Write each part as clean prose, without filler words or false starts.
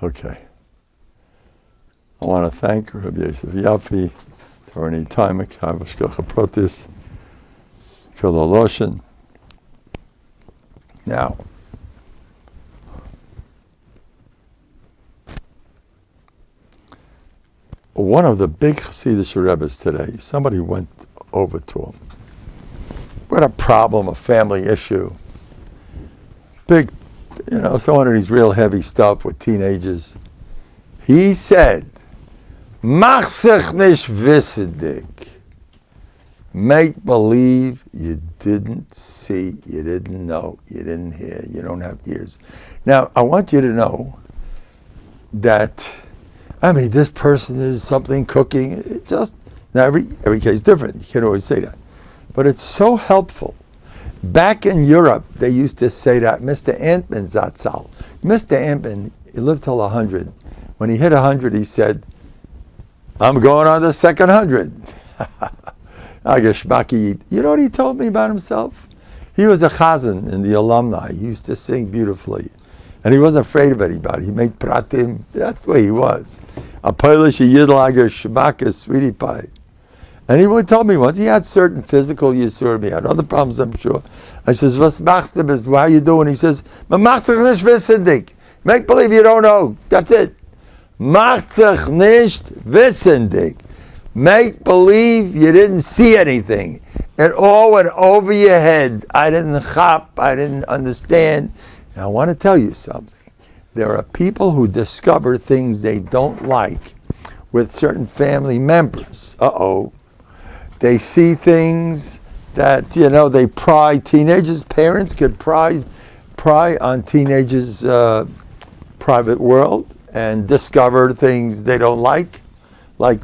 Okay. I want to thank Rabbi Yosef Yafi, Torani Taimek, Havashkocha Protis, Philoloshin. Now, one of the big Hasidic Rebbes today, somebody went over to him. We had a problem, a family issue. Big, some of these real heavy stuff with teenagers. He said, Mach sich nicht wissendig. Make believe you didn't see, you didn't know, you didn't hear, you don't have ears. Now, I want you to know that, this person is something cooking. Now every case is different. You can't always say that. But it's so helpful. Back in Europe, they used to say that Mr. Antman Zatzal. Mr. Antman, he lived till 100. When he hit 100, he said, I'm going on the second 100. You know what he told me about himself? He was a chazan in the alumni. He used to sing beautifully. And he wasn't afraid of anybody. He made pratim. That's the way he was. A Polish yidlager shmakas sweetie pie. And he would tell me once, he had certain physical yisurim. He had other problems, I'm sure. I says, "Was machst du bist? How are you doing?" He says, "Man macht sich nicht wissendig. Make believe you don't know. That's it. Macht sich nicht wissendig. Make believe you didn't see anything. It all went over your head. I didn't chop. I didn't understand." Now I want to tell you something. There are people who discover things they don't like with certain family members. They see things that, they pry. Teenagers, parents could pry on teenagers' private world and discover things they don't like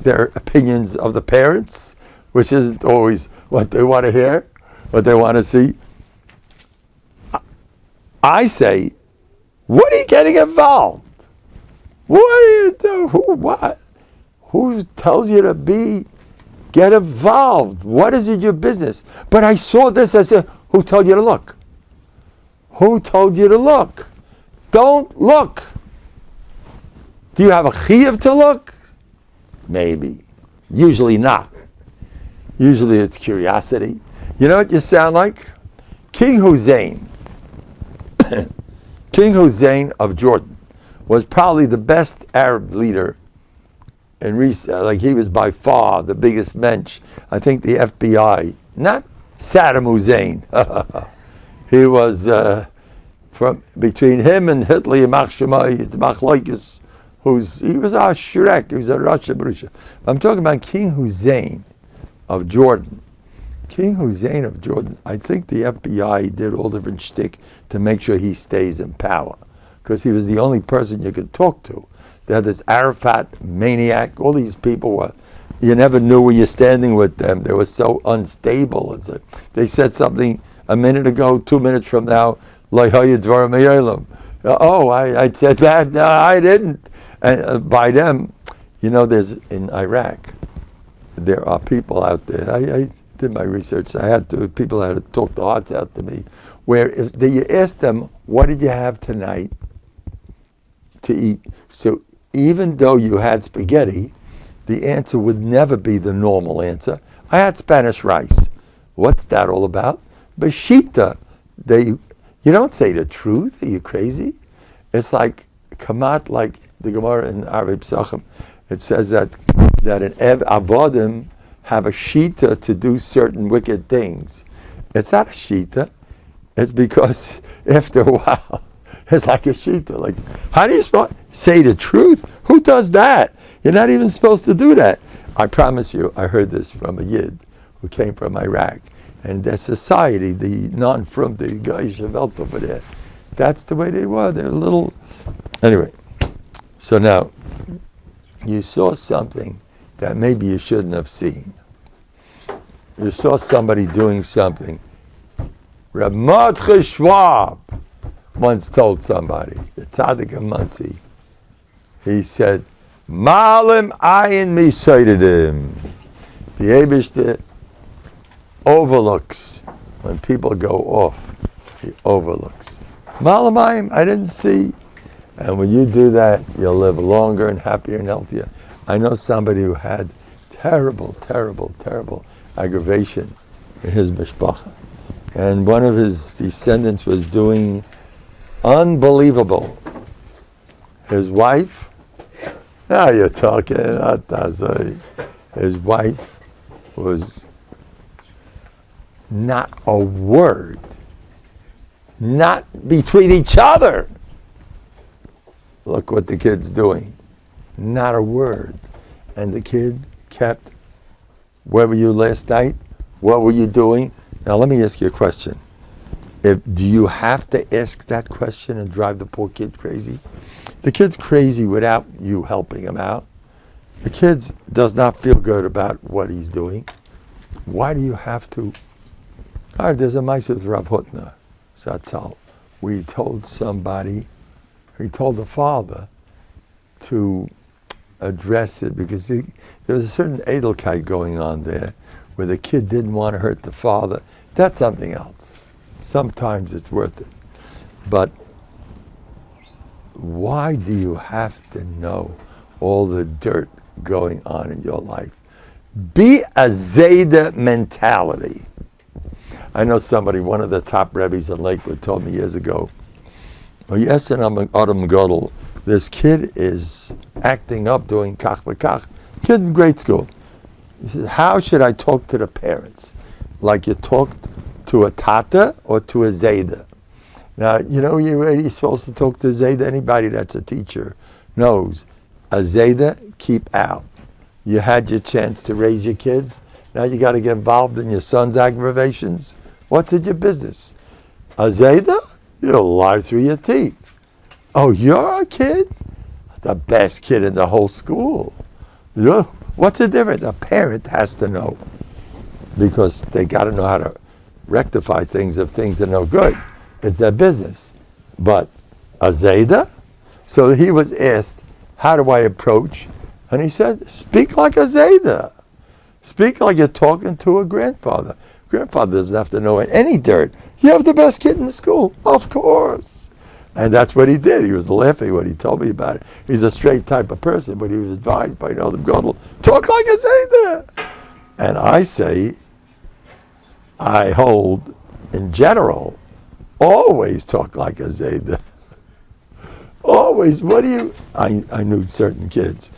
their opinions of the parents, which isn't always what they want to hear, what they want to see. I say, what are you getting involved? What do you do? Who tells you to get involved? What is it your business? But I saw this, I said, who told you to look? Who told you to look? Don't look. Do you have a chiyuv to look? Maybe. Usually not. Usually it's curiosity. You know what you sound like? King Hussein. King Hussein of Jordan was probably the best Arab leader in recent, he was by far the biggest mensch. I think the FBI, not Saddam Hussein. He was from between him and Hitler, he was a Shrek, he was a Russia. I'm talking about King Hussein of Jordan. King Hussein of Jordan, I think the FBI did all different shtick to make sure he stays in power, because he was the only person you could talk to. They had this Arafat maniac. All these people you never knew where you're standing with them. They were so unstable. They said something a minute ago, 2 minutes from now, I said that. No, I didn't. And by them, there's in Iraq, there are people out there. I did my research. People had to talk the hearts out to me, where if you ask them, what did you have tonight to eat? So even though you had spaghetti, the answer would never be the normal answer. I had Spanish rice. What's that all about? Beshita. You don't say the truth. Are you crazy? It's like kamat, like the Gemara in B'tchon. It says that an avodim have a shita to do certain wicked things. It's not a shita. It's because after a while, it's like a shita. How do you say the truth? Who does that? You're not even supposed to do that. I promise you, I heard this from a Yid who came from Iraq. And their society, the non-from, the guys Welt over there, that's the way they were. They're a little... Anyway, so now, you saw something that maybe you shouldn't have seen. You saw somebody doing something. Reb Mordechai Schwab once told somebody, the Tzaddik of Muncie, he said, Malim ayin misaydedim. The Eibishter overlooks when people go off. He overlooks. Malim ayin, I didn't see. And when you do that, you'll live longer and happier and healthier. I know somebody who had terrible, terrible, terrible aggravation in his mishpacha. And one of his descendants was doing unbelievable. His wife, now you're talking, his wife was not a word, not between each other. Look what the kid's doing. Not a word. And the kid kept, where were you last night? What were you doing? Now let me ask you a question. Do you have to ask that question and drive the poor kid crazy? The kid's crazy without you helping him out. The kid does not feel good about what he's doing. Why do you have to? All right, there's a mice with Rav Hutner, Zatzal. We told somebody, he told the father to address it because there was a certain edelkeit going on there where the kid didn't want to hurt the father. That's something else. Sometimes it's worth it. But why do you have to know all the dirt going on in your life? Be a Zayda mentality. I know somebody, one of the top rabbis in Lakewood told me years ago, well, yes, and I'm an Adam Godel, this kid is acting up, doing kach v'kach, kid in grade school. He says, how should I talk to the parents? Like you talk to a tata or to a Zayda? Now, you know, you're supposed to talk to a Zayda. Anybody that's a teacher knows a Zayda, keep out. You had your chance to raise your kids. Now you got to get involved in your son's aggravations. What's in your business? A Zayda? You'll lie through your teeth. Oh, you're a kid? The best kid in the whole school. What's the difference? A parent has to know. Because they got to know how to rectify things if things are no good. It's their business. But a Zayda? So he was asked, how do I approach? And he said, speak like a Zayda. Speak like you're talking to a grandfather. Grandfather doesn't have to know any dirt. You have the best kid in the school. Of course. And that's what he did. He was laughing when he told me about it. He's a straight type of person, but he was advised by Adam Godel, talk like a Zayda. And I say, I hold, in general, always talk like a Zayda. Always. What do you... I knew certain kids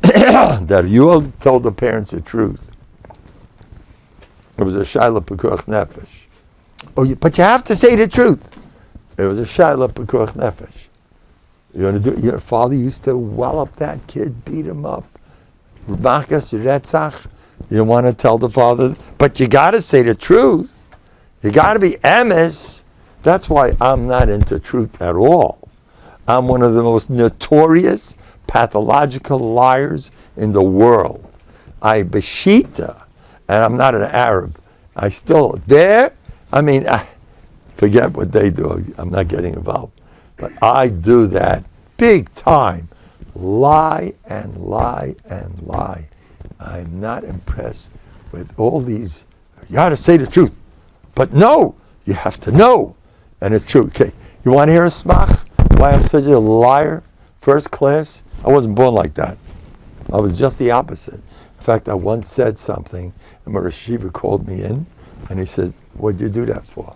that if you all told the parents the truth, it was a shayla pekuach nefesh. But you have to say the truth. It was a shayla pekuach nefesh. You want to do? Your father used to well up that kid, beat him up. Makas retzach. You want to tell the father, but you got to say the truth. You got to be emes. That's why I'm not into truth at all. I'm one of the most notorious pathological liars in the world. I beshita, and I'm not an Arab. I still there. I mean, forget what they do. I'm not getting involved, but I do that big time. Lie and lie and lie. I'm not impressed with all these. You got to say the truth, but no, you have to know, and it's true. Okay, you want to hear a smach? Why I'm such a liar? First class. I wasn't born like that. I was just the opposite. In fact, I once said something, and my Rashiva called me in, and he said, what'd you do that for?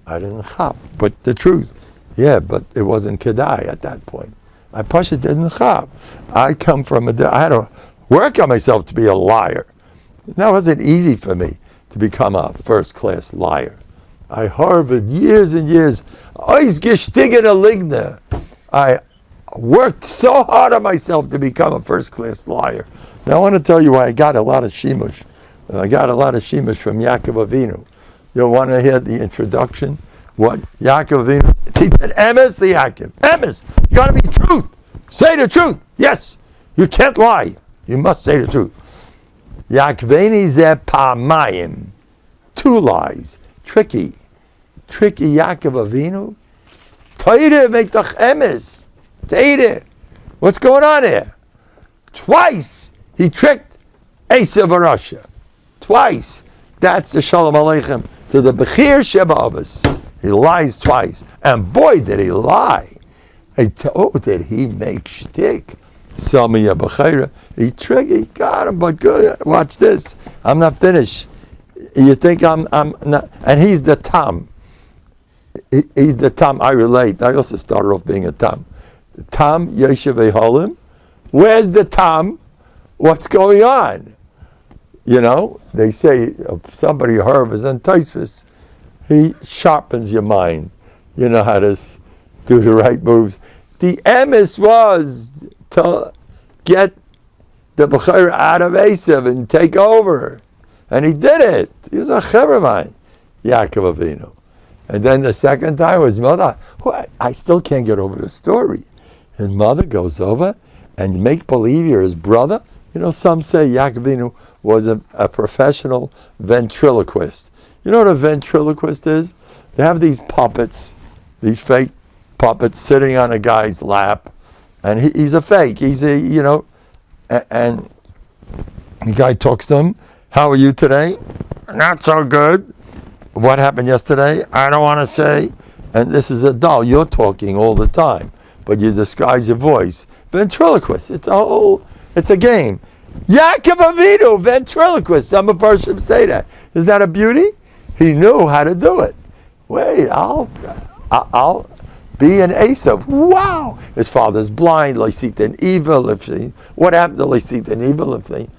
I didn't chop, but the truth. Yeah, but it wasn't kedai at that point. I pasha didn't chop. I come from I had to work on myself to be a liar. That wasn't easy for me to become a first-class liar. I harbored years and years. I worked so hard on myself to become a first-class liar. Now I want to tell you why I got a lot of shimush. I got a lot of shimush from Yaakov Avinu. You'll want to hear the introduction. What Yaakov Avinu, he said, emes the Yaakov. Emes, you got to be truth. Say the truth. Yes, you can't lie. You must say the truth. Yaakveni ze pamayim. 2 lies. Tricky Yaakov Avinu. Toide make the emes. Toide. What's going on here? Twice he tricked Esav Arasha. Twice. That's the Shalom Aleichem to the Bechir Sheba Abbas. He lies twice. And boy, did he lie. Did he make shtick? He tricked, he got him, but good. Watch this. I'm not finished. You think I'm not, and he's the Tom. He's the Tom. I relate. I also started off being a Tom. Tom Yeshiva Holim. Where's the Tom? What's going on? You know, they say if somebody Herb is enticed, he sharpens your mind. You know how to do the right moves. The emes was to get the Bechira out of Esav and take over. And he did it. He was a Chevron, Yaakov Avinu. And then the second time was mother. I still can't get over the story. His mother goes over and make believe you're his brother. You know, some say Yaakov Avinu was a professional ventriloquist. You know what a ventriloquist is? They have these puppets, these fake puppets sitting on a guy's lap, and he's a fake. He's a, you know, and the guy talks to him. How are you today? Not so good. What happened yesterday? I don't want to say. And this is a doll. You're talking all the time, but you disguise your voice. Ventriloquist. It's a game. Yaakov Avinu, ventriloquist. Some of us should say that. Isn't that a beauty? He knew how to do it. Wait, I'll be an Esav. Wow. His father's blind. Leisit and evil. What happened to Leisit and evil? If they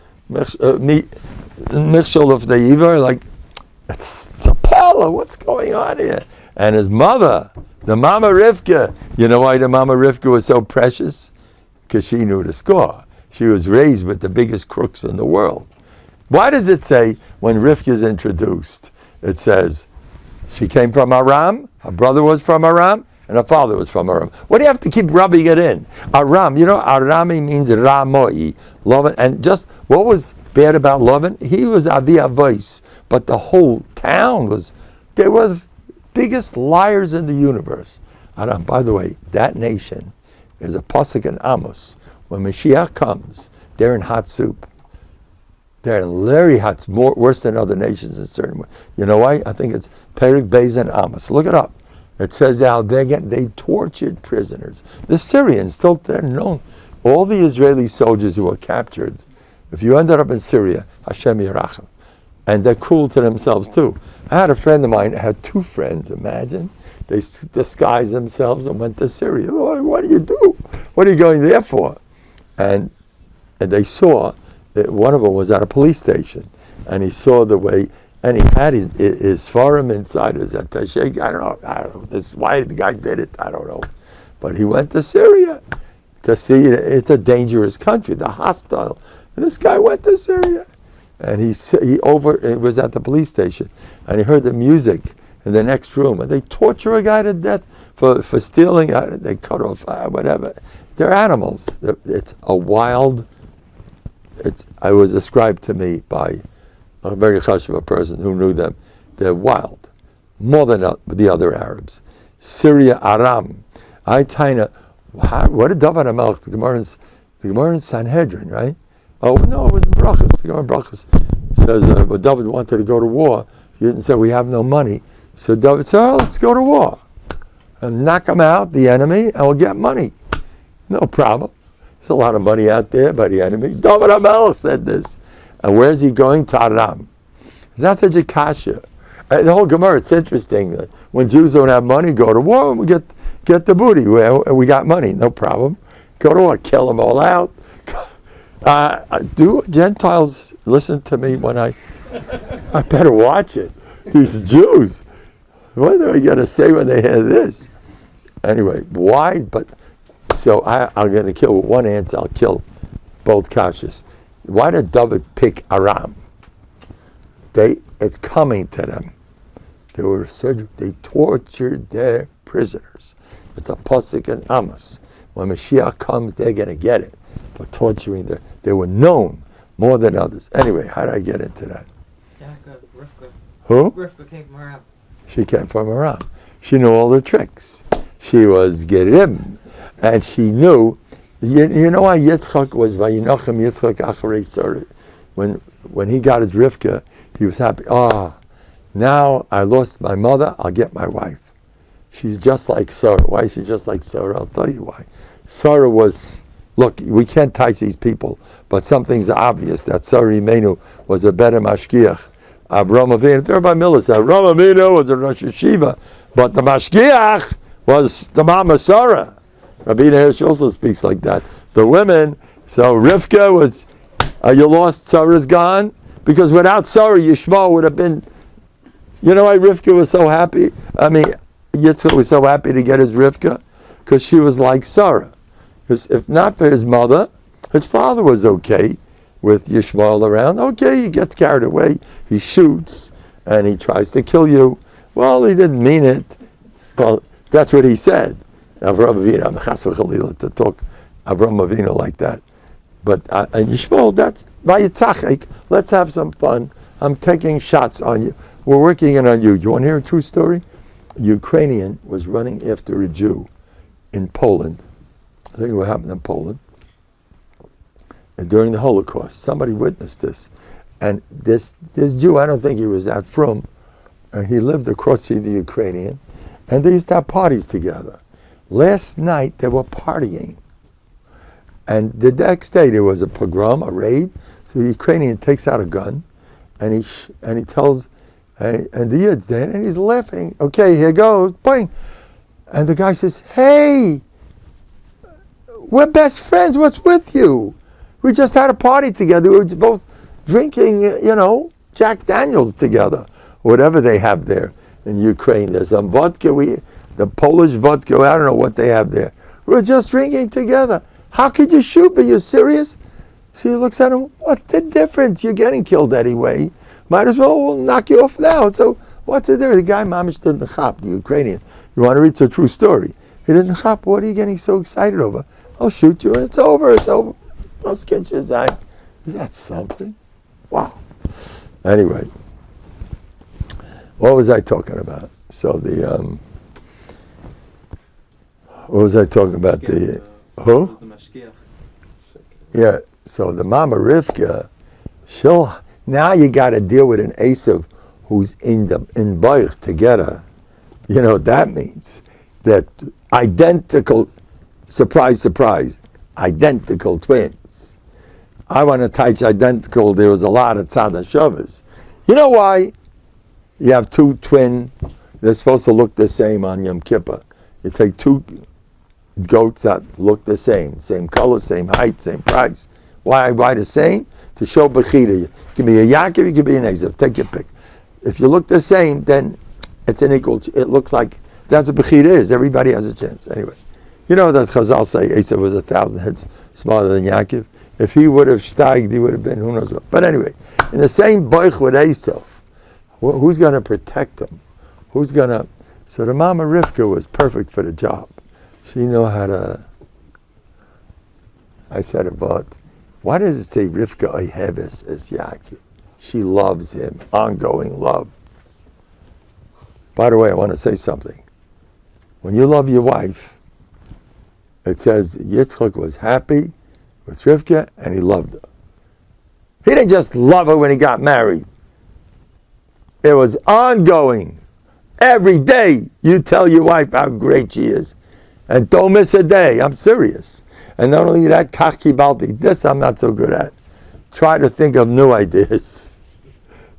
Michshel of the evil, like, it's a pala. What's going on here? And his mother, the Mama Rivka. You know why the Mama Rivka was so precious? Because she knew the score. She was raised with the biggest crooks in the world. Why does it say when Rivka is introduced, it says she came from Aram, her brother was from Aram, and her father was from Aram. What do you have to keep rubbing it in? Aram, you know, Arami means Ramoi, Lovan. And just what was bad about Lovan? He was Avi Avos, but the whole town they were the biggest liars in the universe. Aram, by the way, that nation is a pasuk in Amos. When Mashiach comes, they're in hot soup. They're in very hot, worse than other nations in certain ways. You know why? I think it's Perik Beis and Amos. Look it up. It says how they tortured prisoners. The Syrians, still they're known. All the Israeli soldiers who were captured, if you ended up in Syria, Hashem Yerachem. And they're cruel to themselves too. I had a friend of mine, I had two friends, imagine. They disguised themselves and went to Syria. What do you do? What are you going there for? And they saw that one of them was at a police station, and he saw the way, and he had his forum insiders at Tasheg. I don't know. This why the guy did it. I don't know, but he went to Syria to see. It's a dangerous country, the hostile. And this guy went to Syria, and he was at the police station, and he heard the music in the next room, and they torture a guy to death for stealing. They cut off whatever. They're animals. It's a wild. It was described to me by a very chashuv person who knew them. They're wild, more than the other Arabs. Syria, Aram. What did David HaMelech, the Gemara in Sanhedrin, right? Oh no, it was in Brachos. The Gemara in Brachos says, but David wanted to go to war. He didn't say we have no money. So David said, let's go to war and knock them out, the enemy, and we'll get money. No problem. There's a lot of money out there by the enemy. David HaMelech said this. And where's he going? To Aram. It's not such a kasha. The whole Gemara, it's interesting that when Jews don't have money, go to war and we get the booty. We got money, no problem. Go to war, kill them all out. Do Gentiles listen to me when I better watch it. These Jews. What are they going to say when they hear this? Anyway, why? But so I'm going to kill with one answer. I'll kill both kashas. Why did David pick Aram? It's coming to them. They tortured their prisoners. It's a pasuk in Amos. When Mashiach comes, they're going to get it for torturing them. They were known more than others. Anyway, how did I get into that? Rivka. Who? Rivka came from Aram. She came from Aram. She knew all the tricks. She was Gerim. And she knew, you know why Yitzchak was Vayinochem Yitzchak Acharei Soret. When he got his Rivka, he was happy. Now I lost my mother, I'll get my wife. she's just like Sarah. Why is she just like Sarah? I'll tell you why. Sarah was, look, we can't touch these people, but something's obvious, that Sarah Imenu was a better mashgiach. Avraham Avinu, there by Millis, Avraham Avinu was a Rosh Yeshiva, but the mashgiach was the mama Sarah. Rabbi Hirsch also speaks like that. The women, so Rivka was, you lost, Sarah's gone, because without Sarah, Yishmael would have been, you know why Rivka was so happy? I mean, Yitzchak was so happy to get his Rivka, because she was like Sarah. Because if not for his mother, his father was okay with Yishmael around. Okay, he gets carried away, he shoots, and he tries to kill you. Well, he didn't mean it. Well, that's what he said. Avraham Avinu, I'm chas v'chalila to talk Avraham Avinu like that. But and Yishmael, that's vayitzachek. Let's have some fun. I'm taking shots on you. We're working in on you. You want to hear a true story? A Ukrainian was running after a Jew in Poland. I think what happened in Poland. And during the Holocaust, somebody witnessed this. And this Jew, I don't think he was that from, and he lived across the Ukrainian, and they used to have parties together. Last night, they were partying. And the next day, there was a pogrom, a raid, so the Ukrainian takes out a gun, and he tells, and the Yid's there, and he's laughing. Okay, here goes, boing. And the guy says, hey, we're best friends, what's with you? We just had a party together, we were both drinking, Jack Daniels together, whatever they have there in Ukraine. There's some vodka, the Polish vodka, I don't know what they have there. We're just drinking together. How could you shoot? Are you serious? So he looks at him, what's the difference? You're getting killed anyway. Might as well, we'll knock you off now. So what's the difference? The guy, mamish didn't chap, the Ukrainian. You want to read a true story? He didn't chap. What are you getting so excited over? I'll shoot you and it's over. Let's get your eye. Is that something? Wow. Anyway, what was I talking about? So what was I talking about? Who? Yeah, so the mama Rivka, now you got to deal with an Esav who's in Baich together. You know what that means? That identical, surprise, surprise, identical twins. I want to touch identical, there was a lot of tzad hashavas. You know why? You have two twin, they're supposed to look the same on Yom Kippur. You take two goats that look the same color, same height, same price. Why the same? To show bechira. You can be a Yaakov, you can be an Esav. Take your pick. If you look the same, then it's an equal. It looks like that's what bechira is. Everybody has a chance. Anyway, you know that Chazal say Esav was 1,000 heads smaller than Yaakov. If he would have steiged, he would have been who knows what. But anyway, in the same boich with Esav, who's going to protect him? Who's going to? So the mama Rivka was perfect for the job. She knew how to. I said about. Why does it say Rivka Oheves es Yaakov? She loves him, ongoing love. By the way, I want to say something. When you love your wife, it says Yitzchak was happy with Rivka and he loved her. He didn't just love her when he got married. It was ongoing. Every day you tell your wife how great she is. And don't miss a day. I'm serious. And not only that, kach kibalti. This I'm not so good at. Try to think of new ideas.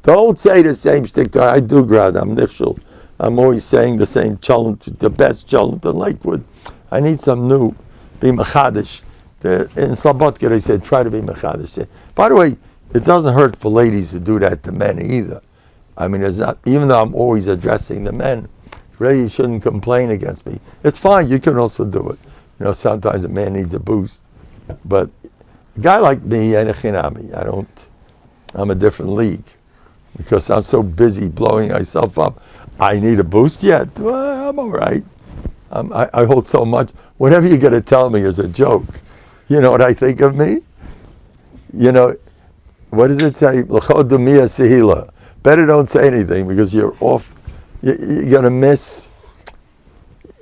Don't say the same shtick. I do grad. I'm nichshel. I'm always saying the same chalent, the best chalent in Lakewood. I need some new. Be mechadish. In Slabotka they said try to be mechadish. By the way, it doesn't hurt for ladies to do that to men either. I mean, it's not. Even though I'm always addressing the men, really you shouldn't complain against me. It's fine. You can also do it. Sometimes a man needs a boost, but a guy like me, I'm a different league because I'm so busy blowing myself up. I need a boost yet? Well, I'm all right. I hold so much. Whatever you're going to tell me is a joke. You know what I think of me? What does it say? Better don't say anything because you're off. You're going to miss.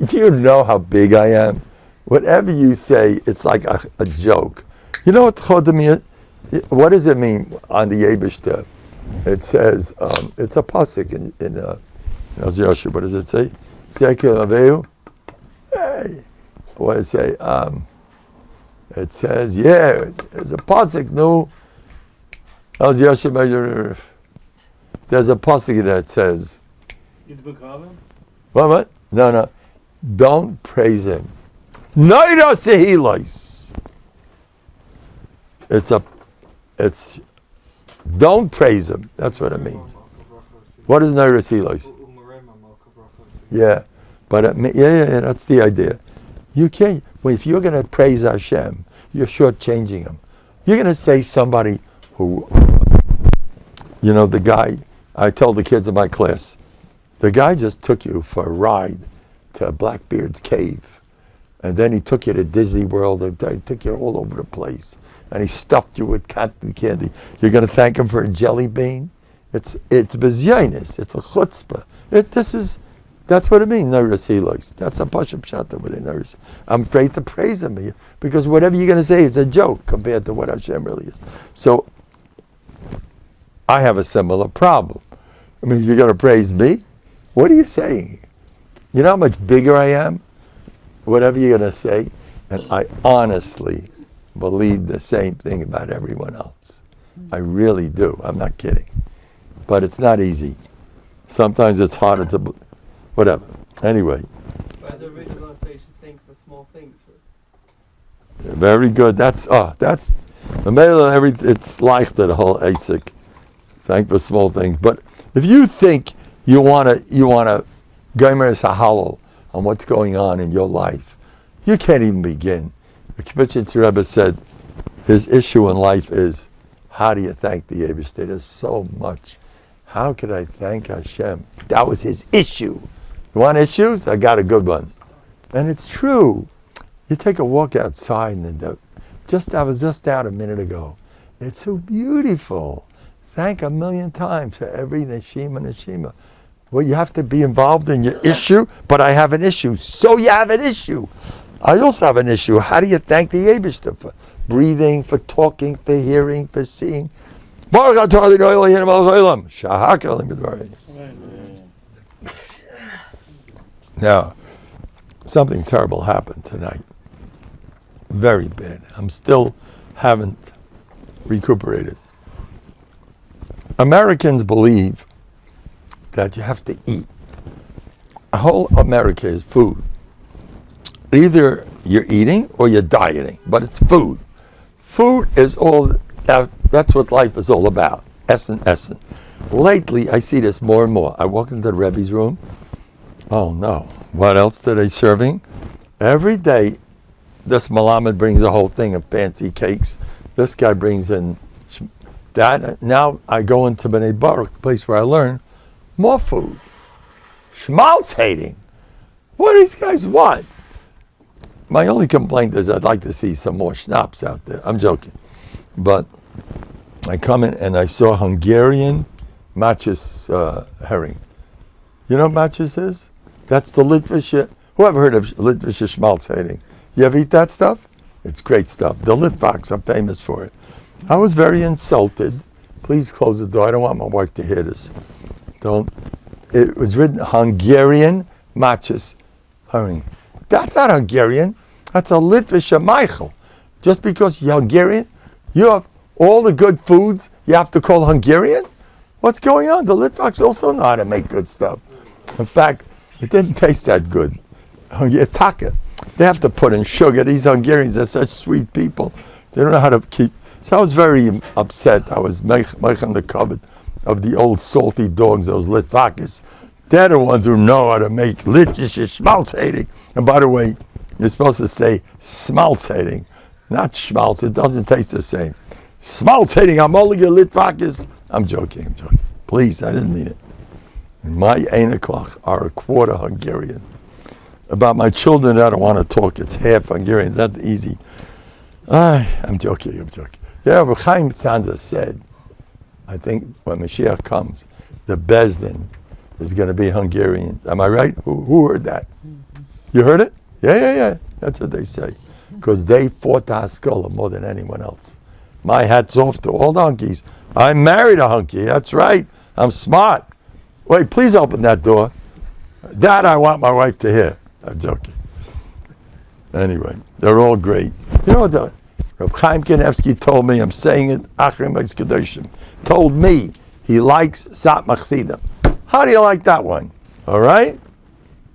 Do you know how big I am? Whatever you say, it's like a joke. You know what chodemiyah? What does it mean on the Yebishter? It says, it's a pasuk in Yosher. What does it say? It Zekel Aveu. Hey, what does it say? It says, yeah, there's a pasuk, no. There's a pasuk that says, what? No. Don't praise him. Naira sehilos. It's don't praise him. That's what it means. What is naira sehilos? Yeah, but that's the idea. You can't. Well, if you're going to praise Hashem, you're shortchanging him. You're going to say somebody who, the guy. I told the kids in my class, the guy just took you for a ride to Blackbeard's cave. And then he took you to Disney World, and he took you all over the place. And he stuffed you with cotton candy. You're going to thank him for a jelly bean? It's bezyonis. It's a chutzpah. That's what it means, Neiros Hilos. That's a pashup pshat with it. I'm afraid to praise him because whatever you're going to say is a joke compared to what Hashem really is. So I have a similar problem. I mean, you're going to praise me? What are you saying? You know how much bigger I am? Whatever you're going to say. And I honestly believe the same thing about everyone else. I really do. I'm not kidding. But it's not easy. Sometimes it's harder to... Whatever. Anyway. But the original say you should think for small things. Very good. It's like the whole Asik. Thank for small things. But if you think you want to Gomer Sahalal on what's going on in your life, you can't even begin. The Kibbutzim Rebbe said his issue in life is, how do you thank the Eibishter? There's so much. How could I thank Hashem? That was his issue. You want issues? I got a good one. And it's true. You take a walk outside and I was just out a minute ago. It's so beautiful. Thank a million times for every neshima. Well, you have to be involved in your issue, but I have an issue. So you have an issue. I also have an issue. How do you thank the Eibishter for breathing, for talking, for hearing, for seeing? Now, something terrible happened tonight. Very bad. I'm still haven't recuperated. Americans believe that you have to eat. Whole America is food. Either you're eating or you're dieting, but it's food. Food is all, that's what life is all about. Essence. Lately, I see this more and more. I walk into the Rebbe's room. Oh no, what else are they serving? Every day, this Malamed brings a whole thing of fancy cakes. This guy brings in that. Now I go into Bnei Baruch, the place where I learn, more food. Schmaltz hating. What do these guys want? My only complaint is I'd like to see some more schnapps out there. I'm joking. But I come in and I saw Hungarian matches herring. You know what matches is? That's the Litvish. Who ever heard of Litvish schmaltz hating? You ever eat that stuff? It's great stuff. The Litvaks are famous for it. I was very insulted. Please close the door. I don't want my wife to hear this. Don't. It was written Hungarian matches herring. That's not Hungarian. That's a Litvish Michael. Just because you're Hungarian, you have all the good foods you have to call Hungarian? What's going on? The Litvaks also know how to make good stuff. In fact, it didn't taste that good. Taka. They have to put in sugar. These Hungarians are such sweet people. They don't know how to keep. So I was very upset. I was making the cupboard of the old salty dogs, those Litvakis. They're the ones who know how to make Litvish schmaltz hating. And by the way, you're supposed to say smaltz hating, not schmaltz. It doesn't taste the same. Smaltz hating, I'm only a Litvakis. I'm joking. Please, I didn't mean it. My Einiklach are a quarter Hungarian. About my children, I don't want to talk. It's half Hungarian. That's easy. I'm joking. Yeah, but Chaim Sanda said, I think when Mashiach comes, the Bezdin is going to be Hungarian. Am I right? Who heard that? You heard it? Yeah. That's what they say. Because they fought the Haskalah more than anyone else. My hat's off to all the hunkies. I married a hunky. That's right. I'm smart. Wait, please open that door. That I want my wife to hear. I'm joking. Anyway, they're all great. You know what? Reb Chaim Kanevsky told me, I'm saying it, Achim Kedoshim, told me he likes Sat Machsidim. How do you like that one? All right?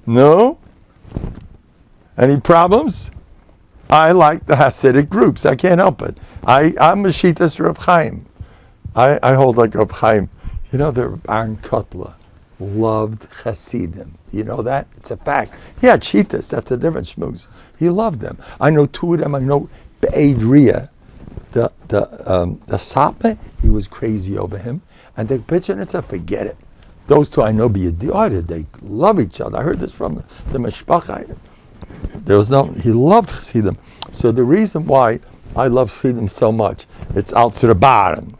No? Any problems? I like the Hasidic groups. I can't help it. I'm a Shitas Reb Chaim. I hold like Reb Chaim. You know, the Aaron Kotler loved Hasidim. You know that? It's a fact. He had Shitas. That's a different schmooze. He loved them. I know two of them. I know Be'ed Ria, the Sapme, he was crazy over him. And the Pitchenitza, forget it. Those two I know they love each other. I heard this from the Mishpacha. He loved Chassidim. So the reason why I love Chassidim so much, it's Al Tzirbaran.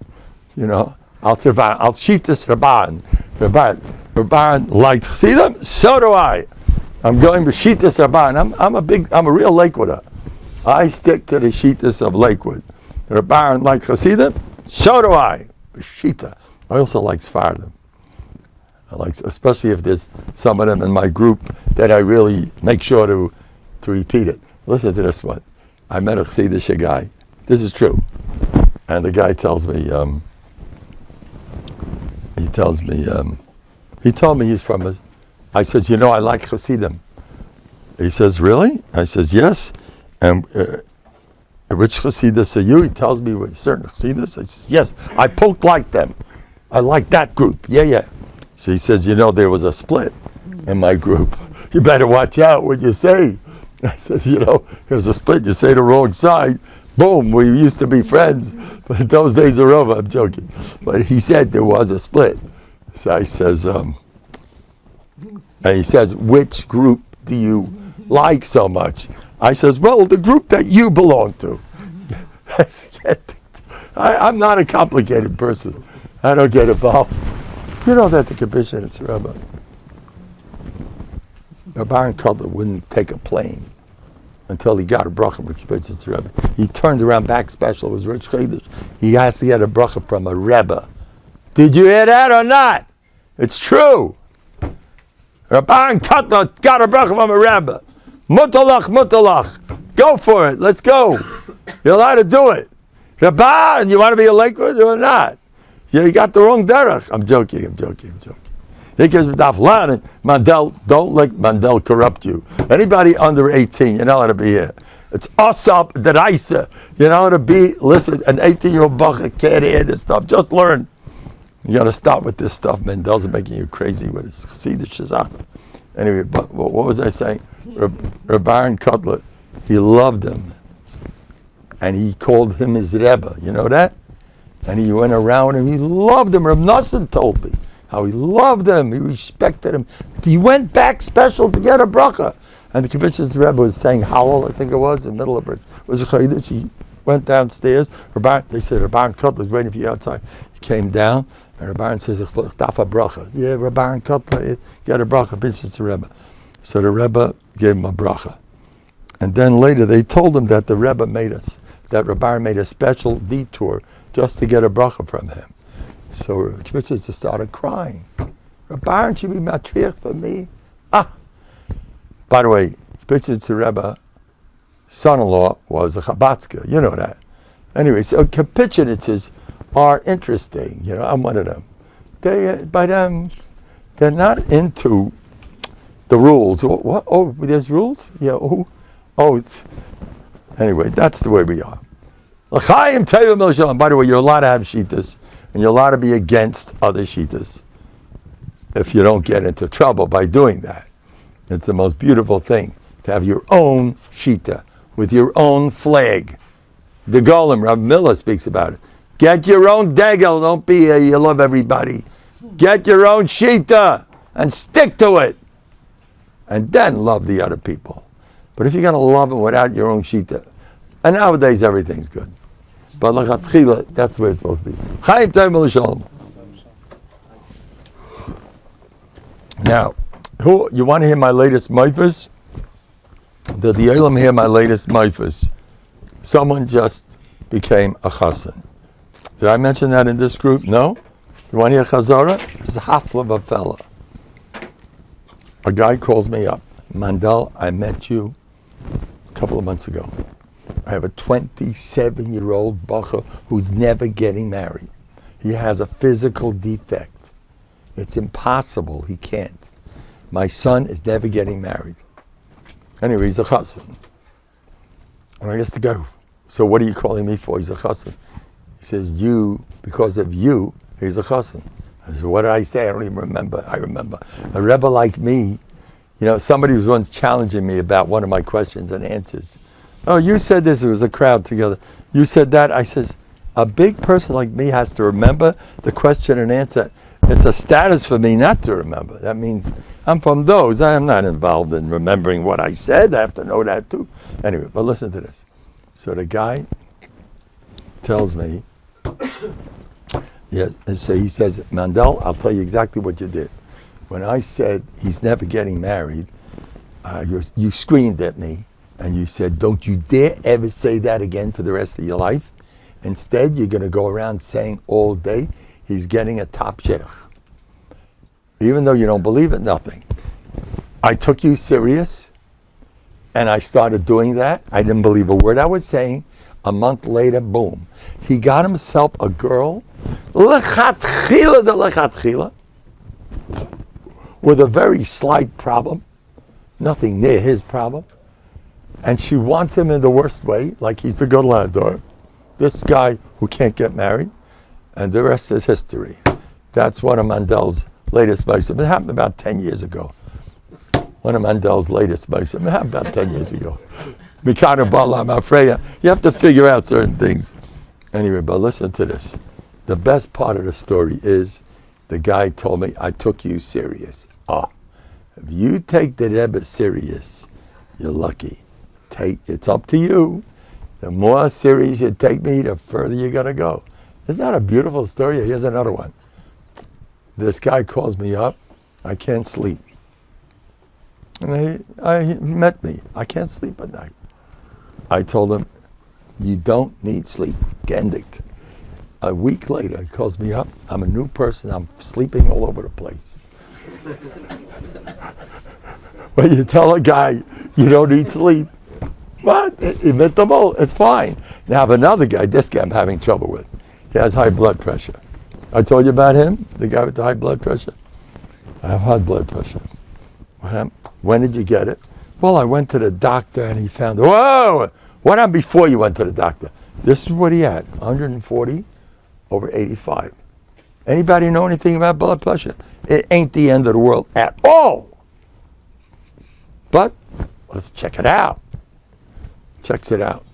You know, Al Tzirbaran, Al Shitas Rabban. Rabban liked Chassidim, so do I. I'm going to Shitas Rabban. I'm a real Lakewooder. I stick to the Shitas of Lakewood. Rabban like Chassidim, so do I. Shita. I also like Sfardim. I like, especially if there's some of them in my group that I really make sure to repeat it. Listen to this one. I met a Chassidish guy. This is true. And the guy tells me, he told me he's from I says, you know, I like Chassidim. He says, really? I says, yes. And which Chassidus are you? He tells me with certain Chassidus. I says, yes, I polk like them. I like that group. Yeah. So he says, you know, there was a split in my group. You better watch out what you say. I says, you know, there's a split. You say the wrong side. Boom, we used to be friends. But those days are over. I'm joking. But he said there was a split. So I says, and he says, which group do you like so much? I says, well, the group that you belong to. I'm not a complicated person. I don't get involved. You know that the Kabisha, it's Rabbi. Rabbi Cutler wouldn't take a plane until he got a bracha from Kabisha Rebbe. He turned around back special. It was Rich Chaydish. He asked to get a bracha from a Rebbe. Did you hear that or not? It's true. Rabbi Cutler got a bracha from a Rebbe. Mutalach. Go for it. Let's go. You're allowed to do it. Rabbi, you want to be a Lakewood or not? Yeah, you got the wrong derech. I'm joking. He gives me daf lan. Mendel, don't let Mendel corrupt you. Anybody under 18, you're not allowed to be here. It's asap deraisa. You're not allowed to be, listen, an 18-year-old bacha can't hear this stuff. Just learn. You got to stop with this stuff. Mendel's making you crazy with his chassidish shazach. Anyway, but what was I saying? Rabbi Cutler, he loved him. And he called him his Rebbe. You know that? And he went around him. He loved him. Reb Nosson told me how he loved him. He respected him. He went back special to get a bracha. And the Kibbutz Rebbe was saying Howell, I think it was, in the middle of it. It was a Chaydish. He went downstairs. They said, Rabbi Cutler was waiting for you outside. He came down. And Rabbi says, Dafa bracha. Yeah, Rabbi Cutler, get a bracha, Kibbutz Rebbe. So the Rebbe gave him a bracha. And then later they told him that the Rebbe that Rabbi made a special detour just to get a bracha from him. So Kibbutz started crying. Rabbi should be matriach for me. By the way, Kibbutz Rebbe, son-in-law, was a Chabadska. You know that. Anyway, so Kibbutz are interesting. You know, I'm one of them. They're not into the rules. What? Oh, there's rules? Yeah. Anyway, that's the way we are. By the way, you're allowed to have shitas, and you're allowed to be against other shitas if you don't get into trouble by doing that. It's the most beautiful thing to have your own shita with your own flag. The Golem, Rav Miller speaks about it. Get your own degel. Don't be you love everybody. Get your own shita and stick to it, and then love the other people. But if you're going to love them without your own shita, and nowadays everything's good. But l'chatchila, that's the way it's supposed to be. Chaim Tov L'Shalom. Now, you want to hear my latest maifus? Did the Olam hear my latest maifus? Someone just became a chassan. Did I mention that in this group? No? You want to hear chazara? This is half of a fella. A guy calls me up. Mendel, I met you a couple of months ago. I have a 27-year-old bacher who's never getting married. He has a physical defect. It's impossible. He can't. My son is never getting married. Anyway, he's a chassan. And I guess the guy, so what are you calling me for? He's a chassan. He says, you, because of you, he's a chassan. I said, what did I say? I don't even remember. I remember. A rebbe like me, you know, somebody was once challenging me about one of my questions and answers. Oh, you said this. It was a crowd together. You said that. I says, a big person like me has to remember the question and answer. It's a status for me not to remember. That means I'm from those. I'm not involved in remembering what I said. I have to know that too. Anyway, but listen to this. So the guy tells me, yeah, and so he says, Mendel, I'll tell you exactly what you did. When I said he's never getting married, you screamed at me and you said, don't you dare ever say that again for the rest of your life. Instead, you're going to go around saying all day, he's getting a top sheikh. Even though you don't believe it, nothing. I took you serious and I started doing that. I didn't believe a word I was saying. A month later, boom. He got himself a girl, lechatchila, with a very slight problem, nothing near his problem. And she wants him in the worst way, like he's the good landlord. This guy who can't get married, and the rest is history. That's one of Mandel's latest moves. It happened about 10 years ago. One of Mandel's latest moves. It happened about 10 years ago. Mikana Bala, I'm afraid you have to figure out certain things. Anyway, but listen to this. The best part of the story is the guy told me, I took you serious. If you take the Rebbe serious, you're lucky. It's up to you. The more serious you take me, the further you're going to go. Isn't that a beautiful story? Here's another one. This guy calls me up. I can't sleep. And he met me. I can't sleep at night. I told him, you don't need sleep. Gendik. A week later, he calls me up. I'm a new person. I'm sleeping all over the place. When you tell a guy you don't need sleep, what? It's fine. Now I have another guy, this guy I'm having trouble with. He has high blood pressure. I told you about him, the guy with the high blood pressure? I have high blood pressure. When did you get it? Well, I went to the doctor and he found, whoa! What happened before you went to the doctor? This is what he had, 140 over 85. Anybody know anything about blood pressure? It ain't the end of the world at all. But let's check it out. Checks it out.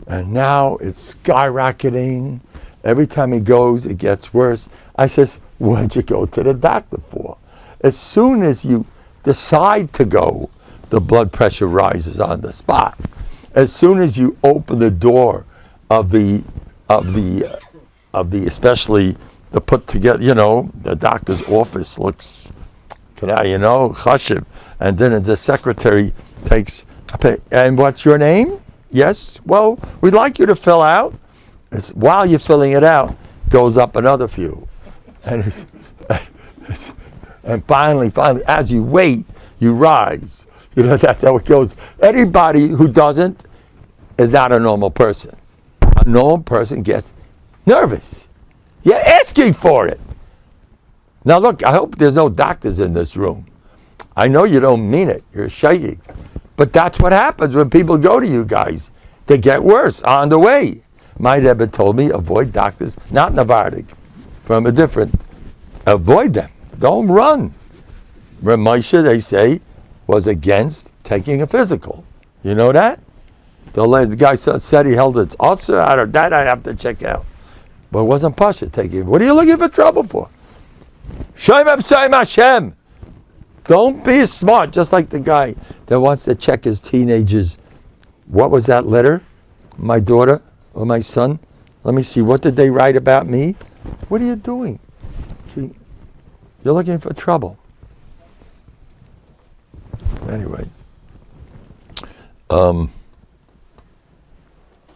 And now it's skyrocketing. Every time he goes, it gets worse. I says, what'd you go to the doctor for? As soon as you decide to go, the blood pressure rises on the spot. As soon as you open the door of the especially the put together, the doctor's office looks, chashiv. And then the secretary takes, and what's your name? Yes, well, we'd like you to fill out. While you're filling it out, goes up another few. And finally, as you wait, you rise. That's how it goes. Anybody who doesn't is not a normal person. A normal person gets nervous. You're asking for it. Now look, I hope there's no doctors in this room. I know you don't mean it. You're shaking. But that's what happens when people go to you guys. They get worse on the way. My Rebbe told me, avoid doctors, not Novhardok, from a different, avoid them. Don't run. Ramosha, they say, was against taking a physical. You know that? The guy said he held it. Also, out of that I have to check out. But it wasn't Pasha taking it. What are you looking for trouble for? Shem Hashem. Don't be smart, just like the guy that wants to check his teenagers. What was that letter? My daughter or my son? Let me see, what did they write about me? What are you doing? You're looking for trouble. Anyway. What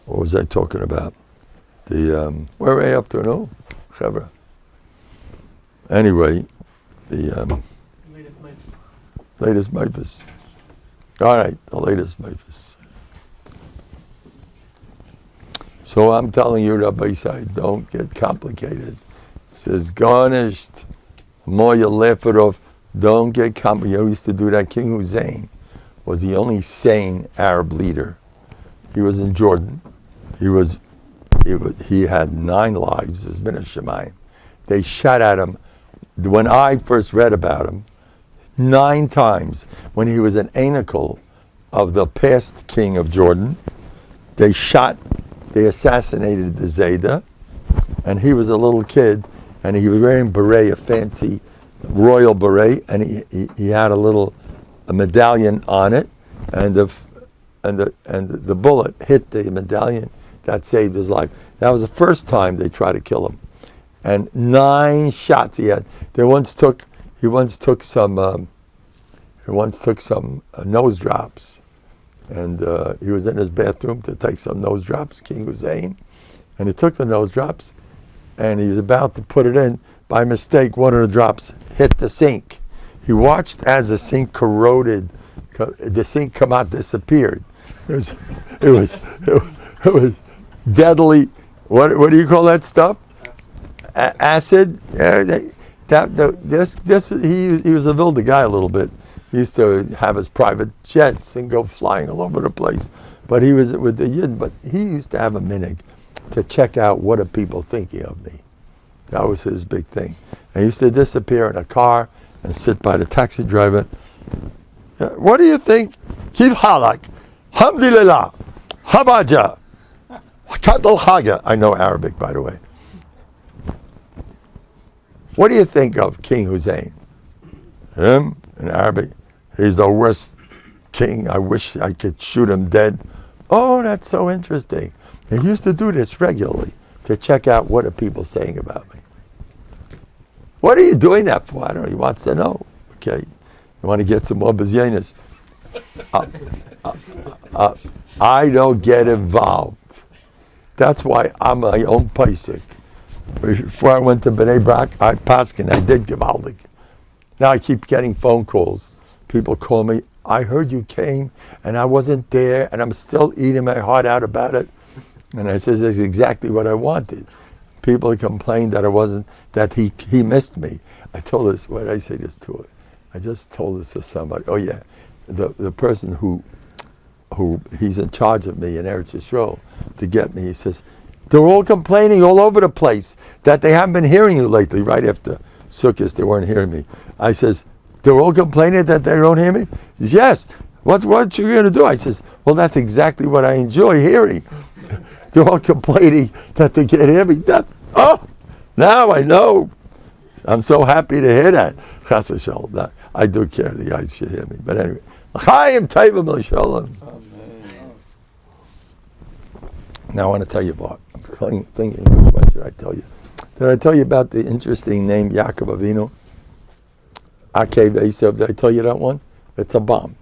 was I talking about? Where are we up to now? Chavra. Anyway, Latest Memphis. All right, the latest Memphis. So I'm telling you, Rabbi Side, don't get complicated. It says, garnished, more you laugh it off. Don't get complicated. You used to do that. King Hussein was the only sane Arab leader. He was in Jordan. He had 9 lives. It was Min Shemayim. They shot at him. When I first read about him, 9 times when he was an anacle of the past king of Jordan, they assassinated the Zayda, and he was a little kid, and he was wearing beret, a fancy royal beret, and he had a medallion on it, and the bullet hit the medallion. That saved his life. That was the first time they tried to kill him, and 9 shots he had. He once took some nose drops, and he was in his bathroom to take some nose drops, King Hussein, and he took the nose drops, and he was about to put it in. By mistake, one of the drops hit the sink. He watched as the sink corroded. The sink come out, disappeared. It was deadly. What do you call that stuff? Acid. He was a wilder guy a little bit. He used to have his private jets and go flying all over the place. But he was with the Yid. But he used to have a minig to check out what are people thinking of me. That was his big thing. And he used to disappear in a car and sit by the taxi driver. What do you think? Kif halak, hamdulillah, habaja, katal haga. I know Arabic, by the way. What do you think of King Hussein? Him, in Arabic, he's the worst king. I wish I could shoot him dead. Oh, that's so interesting. He used to do this regularly to check out what are people saying about me. What are you doing that for? I don't know. He wants to know. Okay. You want to get some more bazyanis. I don't get involved. That's why I'm my own paisik. Before I went to Bnei Brak, I paskin. I did gewaldig. Now I keep getting phone calls. People call me, I heard you came and I wasn't there and I'm still eating my heart out about it. And I says, that's exactly what I wanted. People complained that he missed me. I told this, what did I say this to it? I just told this to somebody. Oh yeah, the person who he's in charge of me in Eretz Yisrael to get me, he says, they're all complaining all over the place that they haven't been hearing you lately. Right after Sukkot, they weren't hearing me. I says, they're all complaining that they don't hear me? He says, yes. What you going to do? I says, well, that's exactly what I enjoy hearing. They're all complaining that they can't hear me. Now I know. I'm so happy to hear that. Chas v'shalom. I do care the guys should hear me. But anyway. L'chaim tevim l'shalom. Now I want to tell you about, I'm thinking, which one should I tell you? Did I tell you about the interesting name Yaakov Avinu? Akev Esav, did I tell you that one? It's a bomb.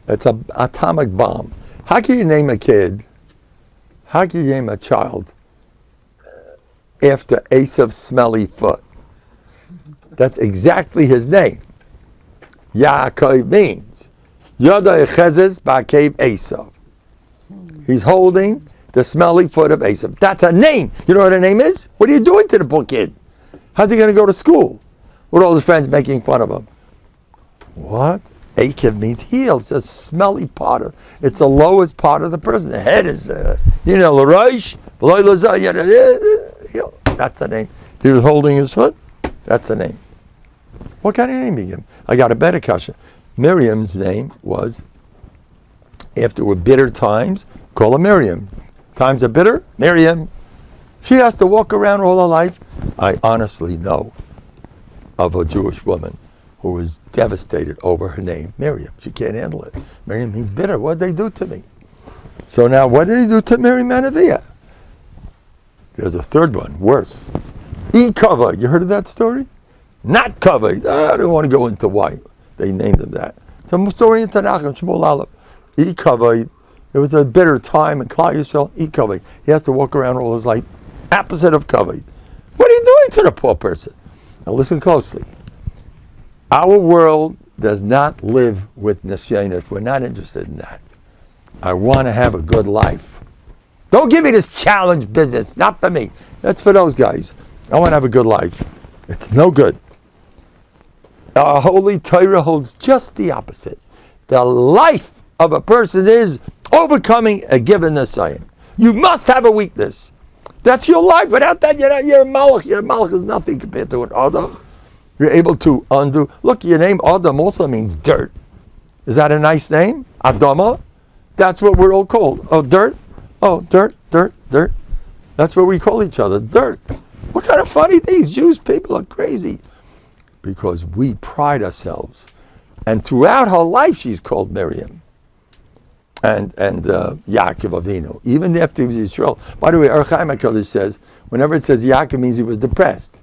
It's an atomic bomb. How can you name a kid, how can you name a child after Esav's smelly foot? That's exactly his name. Yaakov means Yoda Echezes Ba'akev Esav. He's holding the smelly foot of Esav. That's a name. You know what a name is? What are you doing to the poor kid? How's he going to go to school with all his friends making fun of him? What? Akev means heel. It's a smelly part it's the lowest part of the person. The head is, l'roish, that's the name. He was holding his foot. That's the name. What kind of name did he give him? I got a better kasha. Miriam's name was, after were bitter times, call her Miriam. Times are bitter, Miriam. She has to walk around all her life. I honestly know of a Jewish woman who was devastated over her name, Miriam. She can't handle it. Miriam means bitter. What did they do to me? So now, what did they do to Miriam Manavia? There's a third one, worse. E-cover. You heard of that story? Not covered. I don't want to go into why they named him that. It's a story in Tanakh and Shmuel Aleph. E-cover. It was a bitter time in Klal Yisrael. E-cover. He has to walk around all his life, opposite of covered. What are you doing to the poor person? Now listen closely. Our world does not live with nisyonos. We're not interested in that. I want to have a good life. Don't give me this challenge business. Not for me. That's for those guys. I want to have a good life. It's no good. Our holy Torah holds just the opposite. The life of a person is overcoming a given nisyon. You must have a weakness. That's your life. Without that, you're a malach. Your malach is nothing compared to an adam. You're able to undo. Look, your name Adam also means dirt. Is that a nice name? Adama? That's what we're all called. Oh, dirt? Oh, dirt, dirt, dirt. That's what we call each other, dirt. What kind of funny things? Jewish people are crazy. Because we pride ourselves. And throughout her life, she's called Miriam. And Yaakov Avinu. Even after he was Israel. By the way, Archaim HaKadosh says, whenever it says Yaakov means he was depressed.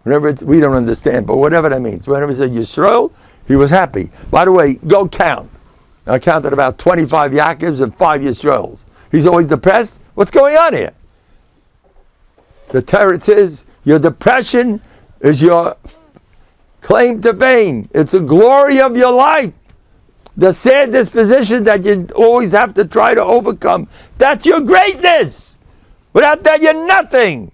Whenever it's, we don't understand, but whatever that means. Whenever it says Yisrael, he was happy. By the way, go count. I counted about 25 Yaakovs and 5 Yisraels. He's always depressed? What's going on here? The teretz is, your depression is your claim to fame. It's the glory of your life. The sad disposition that you always have to try to overcome. That's your greatness. Without that, you're nothing.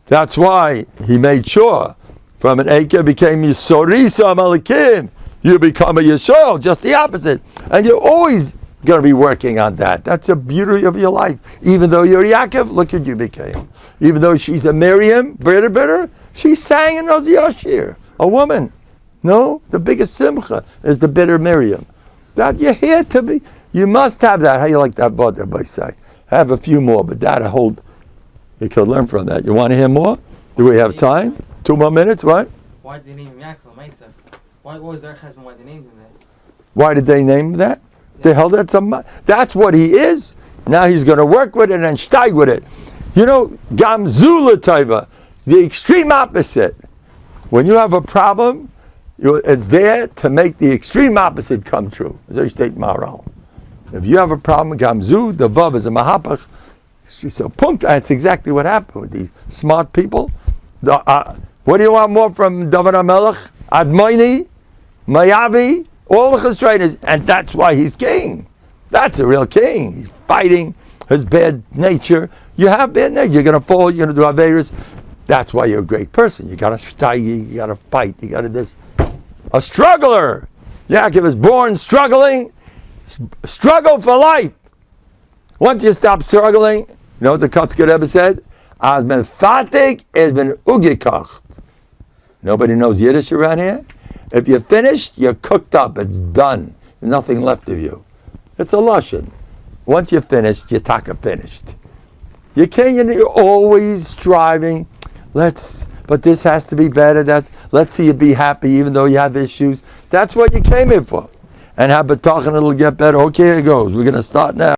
That's why he made sure from an Eke became Yisorisa Malikim. You become a Yisrael, just the opposite. And you're always going to be working on that. That's the beauty of your life. Even though you're Yaakov, look what you became. Even though she's a Miriam, bitter, she sang in Oz Yashir, a woman. No, the biggest simcha is the bitter Miriam. That you're here to be. You must have that. How you like that, Bud? Everybody say. Have a few more, but that I hold. You can learn from that. You want to hear more? Do we have time? 2 more minutes, what? Why did they name him Yaakov? What was their chesed? Why they named him that? Why did they name that? They held that some. That's what he is. Now he's going to work with it and steig with it. You know, Gamzula Taiva, the extreme opposite. When you have a problem, it's there to make the extreme opposite come true. As I state Maral. If you have a problem, Gamzu, the Vav is a Mahapach. She said, Punk, that's exactly what happened with these smart people. What do you want more from David HaMelech? Admoini, Mayavi, all the Chesroiners, and that's why he's king. That's a real king. He's fighting his bad nature. You have bad nature. You're going to fall, you're going to do Averis. That's why you're a great person. You got to steig, you got to fight, you got to this. A struggler. Yaakov is born struggling. Struggle for life. Once you stop struggling, you know what the Kotzker Rebbe said? As ben fatig is ben ugekacht. Nobody knows Yiddish around here. If you're finished, you're cooked up. It's done. There's nothing left of you. It's a lashon. Once you're finished, you're taka finished. You're always striving. But this has to be better. Let's see you be happy even though you have issues. That's what you came here for. And have b'tachon, it'll get better. Okay, here it goes. We're going to start now.